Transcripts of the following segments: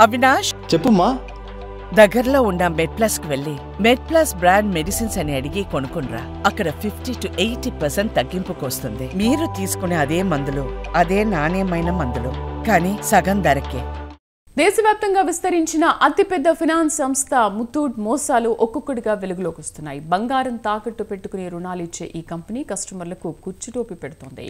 అవినాష్ చెప్పుమ్మా. దగ్గరలో ఉన్న మెడ్ప్లస్కి వెళ్ళి మెడ్ప్లస్ బ్రాండ్ మెడిసిన్స్ అని అడిగి కొనుక్కునరా. అక్కడ 50 to 80% తగ్గింపుకు వస్తుంది. మీరు తీసుకునే అదే మందులు, అదే నాణ్యమైన మందులు, కానీ సగం ధరకే. దేశవ్యాప్తంగా విస్తరించిన అతిపెద్ద ఫినాన్స్ సంస్థ ముత్తూట్ మోసాలు ఒక్కొక్కటిగా వెలుగులోకి వస్తున్నాయి. బంగారం తాకట్టు పెట్టుకుని రుణాలు ఇచ్చే ఈ కంపెనీ కస్టమర్లకు కుచ్చుటోపి పెడుతోంది.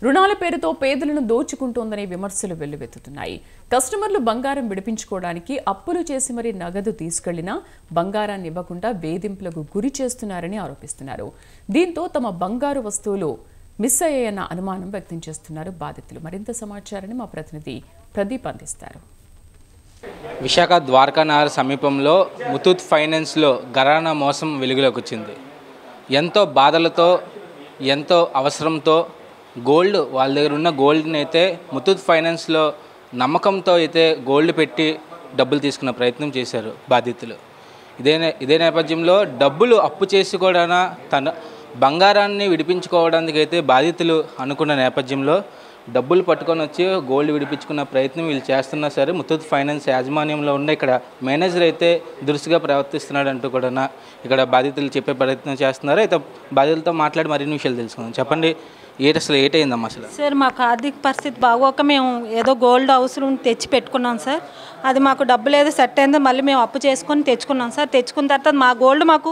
రుణాల పేరుతో పేదలను దోచుకుంటోందనే విమర్శలు వెల్లువెత్తుతున్నాయి. కస్టమర్లు బంగారం విడిపించుకోవడానికి అప్పులు చేసి మరీ నగదు తీసుకెళ్లినా బంగారాన్ని ఇవ్వకుండా వేధింపులకు గురి చేస్తున్నారని ఆరోపిస్తున్నారు. దీంతో తమ బంగారు వస్తువులు మిస్ అయ్యాయన్న అనుమానం వ్యక్తం చేస్తున్నారు బాధితులు. మరింత సమాచారాన్ని మా ప్రతినిధి ప్రదీప్ అందిస్తారు. విశాఖ ద్వారకా నగర్ సమీపంలో ముతూట్ ఫైనాన్స్లో ఘరానా మోసం వెలుగులోకి వచ్చింది. ఎంతో బాధలతో, ఎంతో అవసరంతో గోల్డ్, వాళ్ళ దగ్గర ఉన్న గోల్డ్ని అయితే ముతూట్ ఫైనాన్స్లో నమ్మకంతో అయితే గోల్డ్ పెట్టి డబ్బులు తీసుకునే ప్రయత్నం చేశారు బాధితులు. ఇదే నేపథ్యంలో డబ్బులు అప్పు చేసి కూడా తన బంగారాన్ని విడిపించుకోవడానికి అయితే బాధితులు అనుకున్న నేపథ్యంలో డబ్బులు పట్టుకొని వచ్చి గోల్డ్ విడిపించుకున్న ప్రయత్నం వీళ్ళు చేస్తున్నా సరే ముతూట్ ఫైనాన్స్ యాజమాన్యంలో ఉన్న ఇక్కడ మేనేజర్ అయితే దురుసుగా ప్రవర్తిస్తున్నాడు అంటూ కూడా ఇక్కడ బాధితులు చెప్పే ప్రయత్నం చేస్తున్నారు. అయితే బాధితులతో మాట్లాడి మరిన్ని విషయాలు తెలుసుకుందాం. చెప్పండి, అసలు ఏటైందమ్మా? అసలు సార్, మాకు ఆర్థిక పరిస్థితి బాగోక మేము ఏదో గోల్డ్ అవసరం తెచ్చి పెట్టుకున్నాం సార్. అది మాకు డబ్బులు ఏదో సెట్ అయిందో మళ్ళీ మేము అప్పు చేసుకొని తెచ్చుకున్నాం సార్. తెచ్చుకున్న తర్వాత మా గోల్డ్ మాకు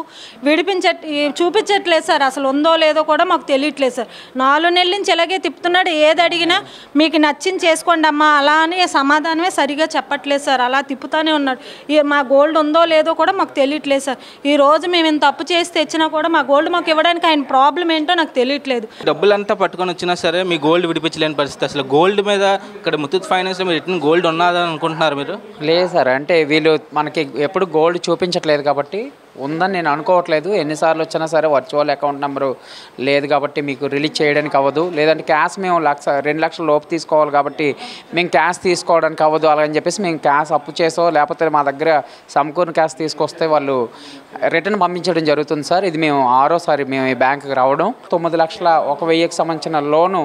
చూపించట్లేదు సార్. అసలు ఉందో లేదో కూడా మాకు తెలియట్లేదు సార్. 4 నెలల నుంచి ఇలాగే తిప్పుతున్నాడు. ఏది అడిగినా మీకు నచ్చింది చేసుకోండి అమ్మా అలా అని సమాధానమే సరిగా చెప్పట్లేదు సార్. అలా తిప్పుతానే ఉన్నాడు. మా గోల్డ్ ఉందో లేదో కూడా మాకు తెలియట్లేదు సార్. ఈ రోజు మేము ఇంత అప్పు చేసి తెచ్చినా కూడా మా గోల్డ్ మాకు ఇవ్వడానికి ఆయన ప్రాబ్లం ఏంటో నాకు తెలియట్లేదు. డబ్బులంతా పట్టుకొని వచ్చినా సరే మీ గోల్డ్ విడిపించలేని పరిస్థితి. అసలు గోల్డ్ మీద ఇక్కడ ముతూట్ ఫైనాన్స్లో మీరు రిటర్న్ గోల్డ్ ఉన్నదని అనుకుంటున్నారు మీరు? లేదు సార్, అంటే వీళ్ళు మనకి ఎప్పుడు గోల్డ్ చూపించట్లేదు కాబట్టి ఉందని నేను అనుకోవట్లేదు. ఎన్నిసార్లు వచ్చినా సరే వర్చువల్ అకౌంట్ నెంబరు లేదు కాబట్టి మీకు రిలీజ్ చేయడానికి అవ్వదు, లేదంటే క్యాష్ మేము 2 లక్షల లోపు తీసుకోవాలి కాబట్టి మేము క్యాష్ తీసుకోవడానికి అవ్వదు అలాగని చెప్పేసి మేము క్యాష్ అప్పు చేసో లేకపోతే మా దగ్గర సమకూరిన క్యాష్ తీసుకొస్తే వాళ్ళు రిటర్న్ పంపించడం జరుగుతుంది సార్. ఇది మేము 6వ మేము ఈ బ్యాంకుకి రావడం. 9,01,000కి సంబంధించిన లోను,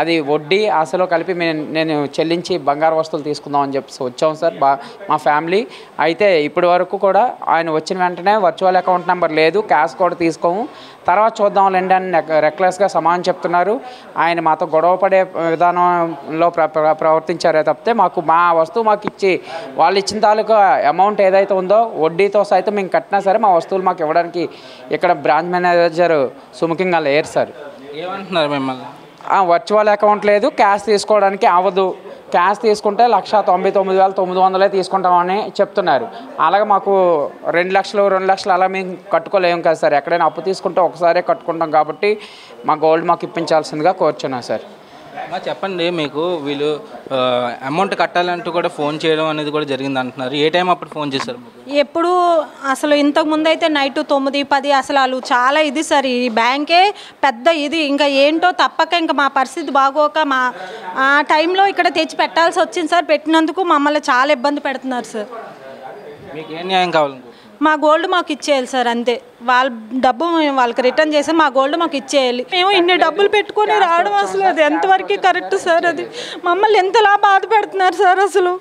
అది వడ్డీ అసలు కలిపి నేను చెల్లించి బంగారు వస్తువులు తీసుకుందామని చెప్పేసి వచ్చాం సార్ మా ఫ్యామిలీ. అయితే ఇప్పటి వరకు కూడా ఆయన వచ్చిన వెంటనే వర్చువల్ అకౌంట్ నెంబర్ లేదు, క్యాష్ కూడా తీసుకోము, తర్వాత చూద్దాంలేండి అని రెక్లెస్గా సమాధానం చెప్తున్నారు. ఆయన మాతో గొడవ పడే విధానంలో ప్రవర్తించారే తప్పితే మా వస్తువు మాకు ఇచ్చి వాళ్ళు ఇచ్చిన తాలూకా అమౌంట్ ఏదైతే ఉందో వడ్డీతో సైతం మేము కట్టినా సరే మా వస్తువులు మాకు ఇవ్వడానికి ఇక్కడ బ్రాంచ్ మేనేజర్ సుముఖంగా లేరు సార్. ఏమంటున్నారు మిమ్మల్ని? వర్చువల్ అకౌంట్ లేదు, క్యాష్ తీసుకోవడానికి అవ్వదు, క్యాష్ తీసుకుంటే 1,99,900 తీసుకుంటామని చెప్తున్నారు. అలాగే మాకు 2 లక్షలు అలా మేము కట్టుకోలేము కదా సార్. ఎక్కడైనా అప్పు తీసుకుంటే ఒకసారే కట్టుకుంటాం కాబట్టి మా గోల్డ్ మాకు ఇప్పించాల్సిందిగా కోరుచున్నాం సార్. చెప్పండి, మీకు వీళ్ళు అమౌంట్ కట్టాలంటూ కూడా ఫోన్ చేయడం అనేది కూడా జరిగింది అంటున్నారు. ఏ టైం అప్పుడు ఫోన్ చేశారు? ఎప్పుడు అసలు ఇంతకుముందు అయితే నైట్ 9, 10 అసలు వాళ్ళు చాలా ఇది సార్. ఈ బ్యాంకే పెద్ద ఇది. ఇంకా ఏంటో తప్పక ఇంకా మా పరిస్థితి బాగోక ఆ టైంలో ఇక్కడ తెచ్చి పెట్టాల్సి వచ్చింది సార్. పెట్టినందుకు మమ్మల్ని చాలా ఇబ్బంది పెడుతున్నారు సార్. మీకు ఏం న్యాయం కావాలి? మా గోల్డ్ మాకు ఇచ్చేయాలి సార్, అంతే. వాళ్ళ డబ్బు మేము వాళ్ళకి రిటర్న్ చేసి మా గోల్డ్ మాకు ఇచ్చేయాలి. మేము ఇన్ని డబ్బులు పెట్టుకొని రావడం అసలు అది ఎంతవరకు కరెక్ట్ సార్? అది మమ్మల్ని ఎంతలా బాధ పెడుతున్నారు సార్. అసలు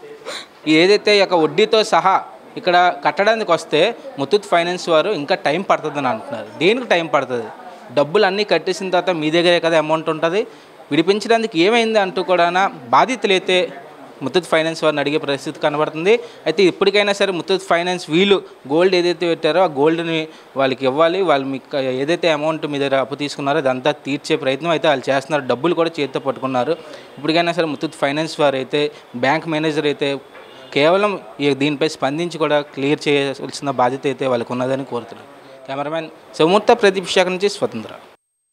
ఏదైతే ఇక వడ్డీతో సహా ఇక్కడ కట్టడానికి వస్తే ముతూట్ ఫైనాన్స్ వారు ఇంకా టైం పడుతుందని అంటున్నారు. దేనికి టైం పడుతుంది? డబ్బులు అన్నీ కట్టేసిన తర్వాత మీ దగ్గరే కదా అమౌంట్ ఉంటుంది, విడిపించడానికి ఏమైంది అంటూ కూడా బాధితులైతే ముతూట్ ఫైనాన్స్ వారిని అడిగే పరిస్థితి కనబడుతుంది. అయితే ఇప్పటికైనా సరే ముతూట్ ఫైనాన్స్ వీళ్ళు గోల్డ్ ఏదైతే పెట్టారో ఆ గోల్డ్ని వాళ్ళకి ఇవ్వాలి. వాళ్ళు మీకు ఏదైతే అమౌంట్ మీ దగ్గర అప్పు తీసుకున్నారో అదంతా తీర్చే ప్రయత్నం అయితే వాళ్ళు చేస్తున్నారు. డబ్బులు కూడా చేతితో పట్టుకున్నారు. ఇప్పటికైనా సరే ముతూట్ ఫైనాన్స్ వారు అయితే, బ్యాంక్ మేనేజర్ అయితే కేవలం దీనిపై స్పందించి కూడా క్లియర్ చేయాల్సిన బాధ్యత అయితే వాళ్ళకు ఉన్నదని కోరుతున్నారు. కెమెరామెన్ శివమూర్తి, ప్రదీప్, విశాఖ నుంచి స్వతంత్ర.